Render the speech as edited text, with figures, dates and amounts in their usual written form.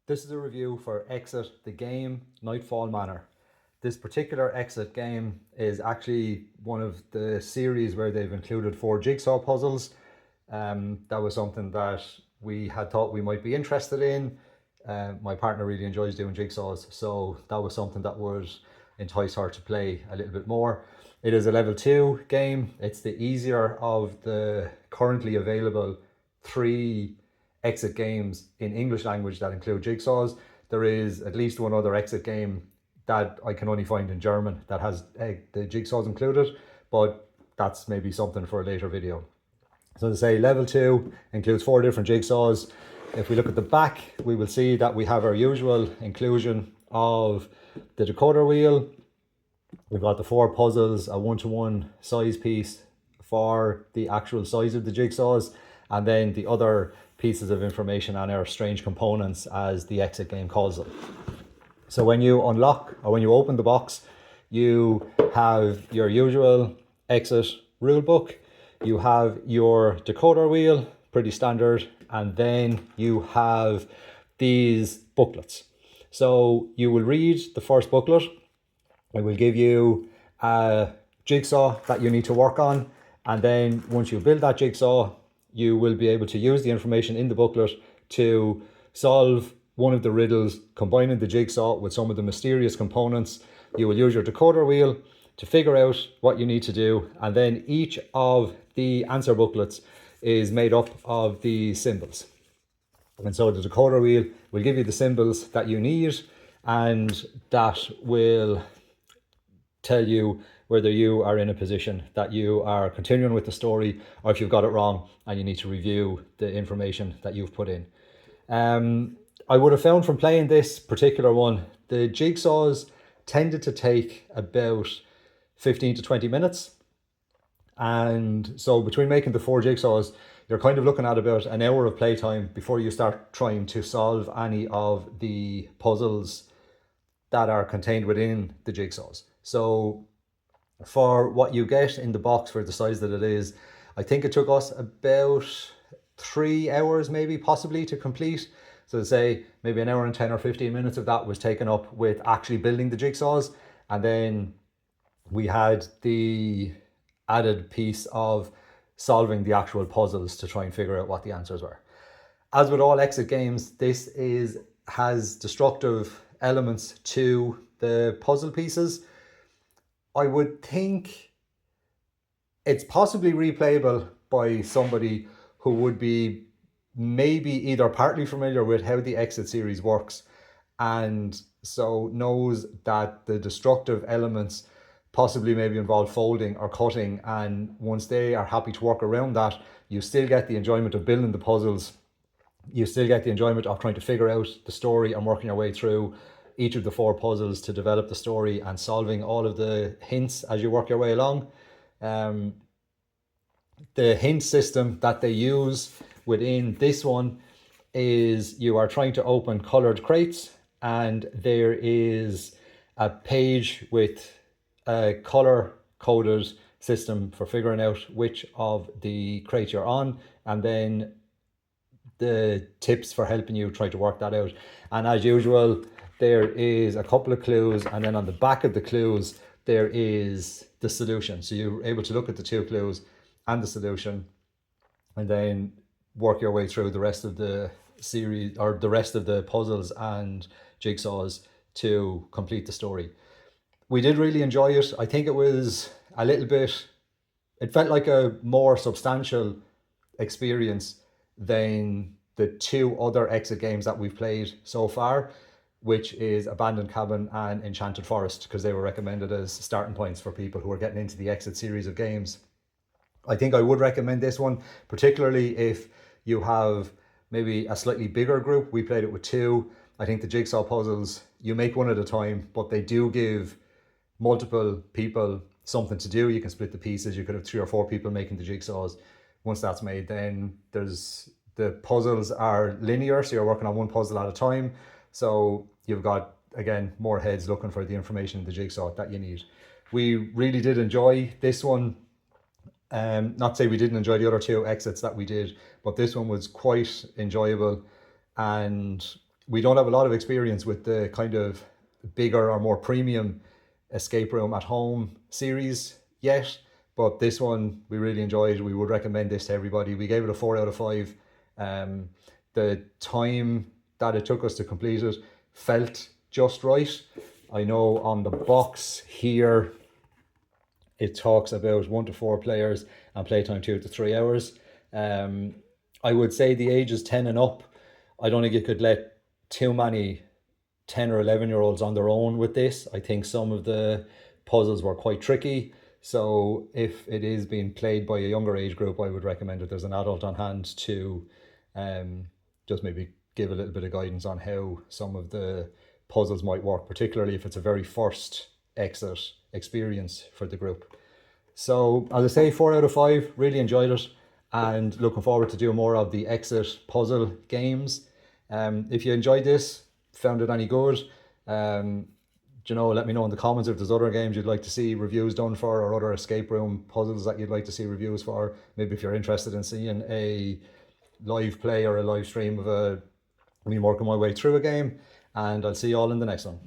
This is a review for Exit, the game Nightfall Manor. This particular Exit game is actually one of the series where they've included 4 jigsaw puzzles. That was something that we had thought we might be interested in. My partner really enjoys doing jigsaws, so that was something that would entice her to play a little bit more. It is a level 2 game. It's the easier of the currently available 3 Exit games in English language that include jigsaws. There is at least one other Exit game that I can only find in German that has the jigsaws included, but that's maybe something for a later video. So to say, level 2 includes 4 different jigsaws. If we look at the back, we will see that we have our usual inclusion of the decoder wheel. We've got the 4 puzzles, a 1-to-1 size piece for the actual size of the jigsaws, and then the other pieces of information on our strange components, as the Exit game calls them. So when you unlock, or when you open the box, you have your usual Exit rulebook, you have your decoder wheel, pretty standard, and then you have these booklets. So you will read the first booklet. It will give you a jigsaw that you need to work on, and then once you build that jigsaw, you will be able to use the information in the booklet to solve one of the riddles, combining the jigsaw with some of the mysterious components. You will use your decoder wheel to figure out what you need to do, and then each of the answer booklets is made up of the symbols. And so the decoder wheel will give you the symbols that you need, and that will tell you whether you are in a position that you are continuing with the story, or if you've got it wrong and you need to review the information that you've put in. I would have found from playing this particular one, the jigsaws tended to take about 15 to 20 minutes. And so between making the 4 jigsaws, you're kind of looking at about an hour of playtime before you start trying to solve any of the puzzles that are contained within the jigsaws. So for what you get in the box, for the size that it is, I think it took us about 3 hours, maybe possibly, to complete. So to say, maybe an hour and 10 or 15 minutes of that was taken up with actually building the jigsaws. And then we had the added piece of solving the actual puzzles to try and figure out what the answers were. As with all Exit games, this has destructive elements to the puzzle pieces. I would think it's possibly replayable by somebody who would be maybe either partly familiar with how the Exit series works, and so knows that the destructive elements possibly maybe involve folding or cutting, and once they are happy to work around that, you still get the enjoyment of building the puzzles. You still get the enjoyment of trying to figure out the story and working your way through each of the 4 puzzles to develop the story and solving all of the hints as you work your way along. The hint system that they use within this one is you are trying to open colored crates, and there is a page with a color coded system for figuring out which of the crates you're on, and then the tips for helping you try to work that out. And as usual, there is a couple of clues, and then on the back of the clues there is the solution. So you're able to look at the 2 clues and the solution, and then work your way through the rest of the series, or the rest of the puzzles and jigsaws, to complete the story. We did really enjoy it. I think it was a little bit, it felt like a more substantial experience than the 2 other Exit games that we've played so far, which is Abandoned Cabin and Enchanted Forest, because they were recommended as starting points for people who are getting into the Exit series of games. I think I would recommend this one, particularly if you have maybe a slightly bigger group. We played it with 2. I think the jigsaw puzzles, you make one at a time, but they do give multiple people something to do. You can split the pieces. You could have 3 or 4 people making the jigsaws. Once that's made, then the puzzles are linear, so you're working on one puzzle at a time. So you've got, again, more heads looking for the information in the jigsaw that you need. We really did enjoy this one. Not to say we didn't enjoy the other 2 Exits that we did, but this one was quite enjoyable, and we don't have a lot of experience with the kind of bigger or more premium escape room at home series yet, but this one we really enjoyed. We would recommend this to everybody. We gave it a 4 out of 5. The time that it took us to complete it felt just right. I know on the box here it talks about 1 to 4 players and playtime 2 to 3 hours. I would say the ages 10 and up, I don't think you could let too many 10 or 11-year-olds on their own with this. I think some of the puzzles were quite tricky. So if it is being played by a younger age group, I would recommend that there's an adult on hand to just maybe give a little bit of guidance on how some of the puzzles might work, particularly if it's a very first exit experience for the group. So as I say, 4 out of 5, really enjoyed it and looking forward to doing more of the exit puzzle games. If you enjoyed this, found it any good, let me know in the comments if there's other games you'd like to see reviews done for, or other escape room puzzles that you'd like to see reviews for. Maybe if you're interested in seeing a live play or a live stream of me working my way through a game. And I'll see you all in the next one.